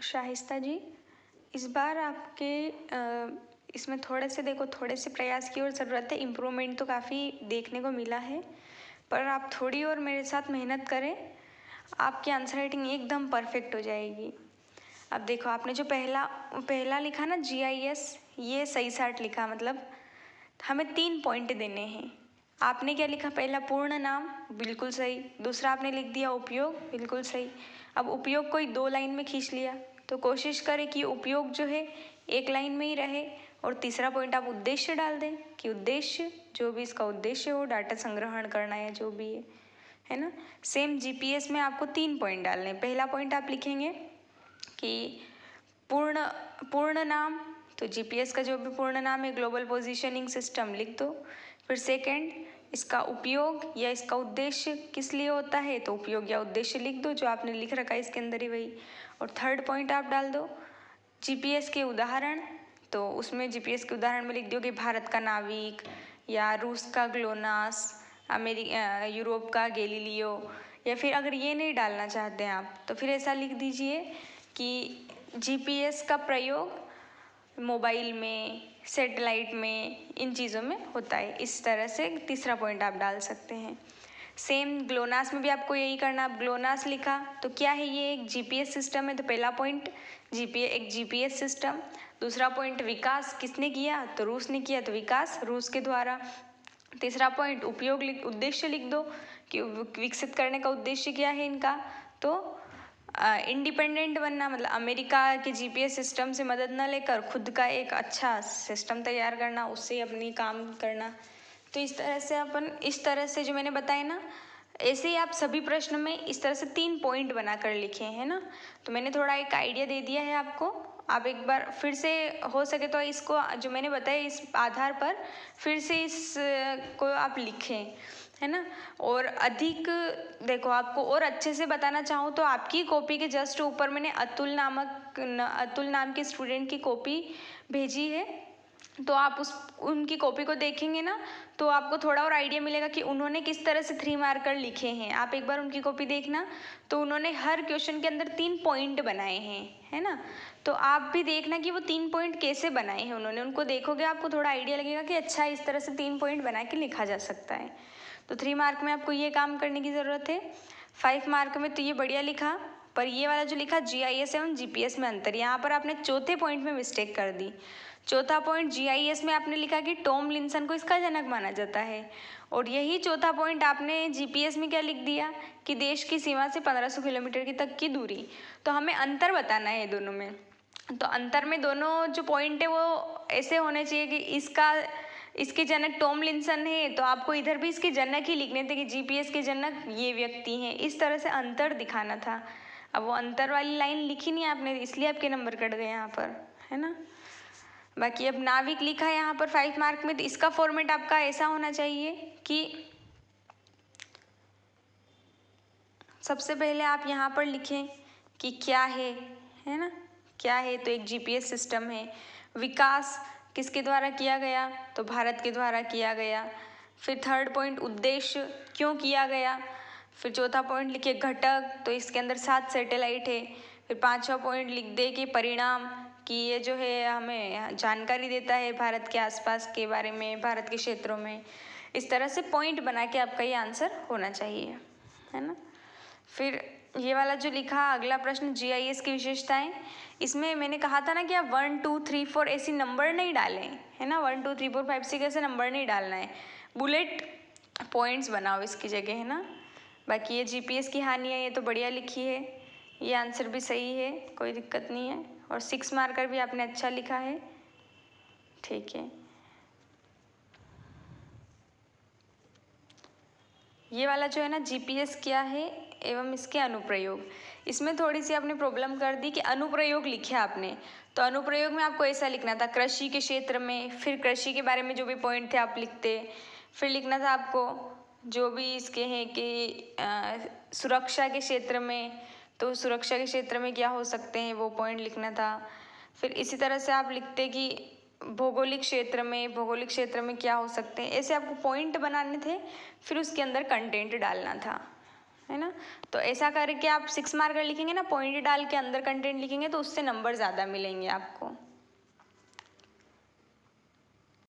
शाहिस्ता जी, इस बार आपके इसमें थोड़े से प्रयास की और ज़रूरत है। इम्प्रूवमेंट तो काफ़ी देखने को मिला है, पर आप थोड़ी और मेरे साथ मेहनत करें, आपकी आंसर राइटिंग एकदम परफेक्ट हो जाएगी। अब देखो, आपने जो पहला लिखा ना GIS, ये सही साट लिखा, मतलब हमें 3 पॉइंट देने हैं। आपने क्या लिखा? पहला पूर्ण नाम, बिल्कुल सही। दूसरा आपने लिख दिया उपयोग, बिल्कुल सही। अब उपयोग कोई 2 लाइन में खींच लिया, तो कोशिश करें कि उपयोग जो है 1 लाइन में ही रहे। और तीसरा पॉइंट आप उद्देश्य डाल दें कि उद्देश्य, जो भी इसका उद्देश्य हो, डाटा संग्रहण करना है जो भी है ना। सेम GPS में आपको 3 पॉइंट डालने हैं। पहला पॉइंट आप लिखेंगे कि पूर्ण नाम, तो GPS का जो भी पूर्ण नाम है ग्लोबल पोजीशनिंग सिस्टम लिख दो। फिर सेकंड, इसका उपयोग या इसका उद्देश्य किस लिए होता है, तो उपयोग या उद्देश्य लिख दो, जो आपने लिख रखा है इसके अंदर ही वही। और थर्ड पॉइंट आप डाल दो GPS के उदाहरण, तो उसमें GPS के उदाहरण में लिख दो कि भारत का नाविक, या रूस का ग्लोनास, यूरोप का गैलीलियो। या फिर अगर ये नहीं डालना चाहते हैं आप, तो फिर ऐसा लिख दीजिए कि GPS का प्रयोग मोबाइल में, सैटेलाइट में, इन चीज़ों में होता है। इस तरह से तीसरा पॉइंट आप डाल सकते हैं। सेम ग्लोनास में भी आपको यही करना। आप ग्लोनास लिखा तो क्या है, ये एक GPS सिस्टम है, तो पहला पॉइंट एक GPS सिस्टम। दूसरा पॉइंट विकास किसने किया, तो रूस ने किया, तो विकास रूस के द्वारा। तीसरा पॉइंट उपयोग उद्देश्य लिख दो कि विकसित करने का उद्देश्य क्या है इनका, तो इंडिपेंडेंट बनना, मतलब अमेरिका के GPS सिस्टम से मदद न लेकर खुद का एक अच्छा सिस्टम तैयार करना, उससे अपनी काम करना। तो इस तरह से जो मैंने बताया ना, ऐसे ही आप सभी प्रश्न में इस तरह से 3 पॉइंट बनाकर लिखे हैं ना। तो मैंने थोड़ा एक आइडिया दे दिया है आपको। आप एक बार फिर से हो सके तो इसको जो मैंने बताया इस आधार पर फिर से को आप लिखें, है ना। और अधिक देखो, आपको और अच्छे से बताना चाहूँ तो आपकी कॉपी के जस्ट ऊपर मैंने अतुल नाम के स्टूडेंट की कॉपी भेजी है। तो आप उनकी कॉपी को देखेंगे ना, तो आपको थोड़ा और आइडिया मिलेगा कि उन्होंने किस तरह से 3 मार्कर लिखे हैं। आप एक बार उनकी कॉपी देखना, तो उन्होंने हर क्वेश्चन के अंदर 3 पॉइंट बनाए हैं, है ना। तो आप भी देखना कि वो 3 पॉइंट कैसे बनाए हैं उन्होंने। उनको देखोगे आपको थोड़ा आइडिया लगेगा कि अच्छा, इस तरह से 3 पॉइंट बना के लिखा जा सकता है। तो 3 मार्क में आपको ये काम करने की ज़रूरत है। 5 मार्क में तो ये बढ़िया लिखा, पर ये वाला जो लिखा GIS एवं GPS में अंतर, यहाँ पर आपने चौथे पॉइंट में मिस्टेक कर दी। चौथा पॉइंट GIS में आपने लिखा कि टॉम लिंसन को इसका जनक माना जाता है, और यही चौथा पॉइंट आपने GPS में क्या लिख दिया कि देश की सीमा से 1500 किलोमीटर की तक की दूरी। तो हमें अंतर बताना है दोनों में। तो अंतर में दोनों जो पॉइंट है वो ऐसे होने चाहिए कि इसके जनक टॉम लिंसन है, तो आपको इधर भी इसके जनक ही लिखने थे कि GPS के जनक ये व्यक्ति हैं। इस तरह से अंतर दिखाना था। अब वो अंतर वाली लाइन लिखी नहीं आपने, इसलिए आपके नंबर कट गए यहाँ पर, है ना। बाकी अब नाविक लिखा है यहाँ पर 5 मार्क में, तो इसका फॉर्मेट आपका ऐसा होना चाहिए कि सबसे पहले आप यहाँ पर लिखें कि क्या है ना। क्या है, तो एक GPS सिस्टम है। विकास किसके द्वारा किया गया, तो भारत के द्वारा किया गया। फिर थर्ड पॉइंट उद्देश्य, क्यों किया गया। फिर चौथा पॉइंट लिखिए घटक, तो इसके अंदर 7 सैटेलाइट है। फिर 5वां पॉइंट लिख दे कि परिणाम, कि ये जो है हमें जानकारी देता है भारत के आसपास के बारे में, भारत के क्षेत्रों में। इस तरह से पॉइंट बना के आपका ये आंसर होना चाहिए, है ना। फिर ये वाला जो लिखा अगला प्रश्न, GIS की विशेषताएं, इसमें मैंने कहा था ना कि आप 1 2 3 4 ऐसी नंबर नहीं डालें, है ना। 1 2 3 4 5 6 ऐसे नंबर नहीं डालना है, बुलेट पॉइंट्स बनाओ इसकी जगह, है ना। बाकी ये GPS की हानियाँ, ये तो बढ़िया लिखी है, ये आंसर भी सही है, कोई दिक्कत नहीं है। और 6 मार्कर भी आपने अच्छा लिखा है, ठीक है। ये वाला जो है ना GPS क्या है एवं इसके अनुप्रयोग, इसमें थोड़ी सी आपने प्रॉब्लम कर दी कि अनुप्रयोग लिखे आपने। तो अनुप्रयोग में आपको ऐसा लिखना था कृषि के क्षेत्र में, फिर कृषि के बारे में जो भी पॉइंट थे आप लिखते। फिर लिखना था आपको जो भी इसके हैं कि सुरक्षा के क्षेत्र में, तो सुरक्षा के क्षेत्र में क्या हो सकते हैं वो पॉइंट लिखना था। फिर इसी तरह से आप लिखते कि भौगोलिक क्षेत्र में क्या हो सकते हैं। ऐसे आपको पॉइंट बनाने थे, फिर उसके अंदर कंटेंट डालना था, है ना। तो ऐसा करके आप 6 मार्कर लिखेंगे ना, पॉइंट डाल के अंदर कंटेंट लिखेंगे तो उससे नंबर ज़्यादा मिलेंगे आपको।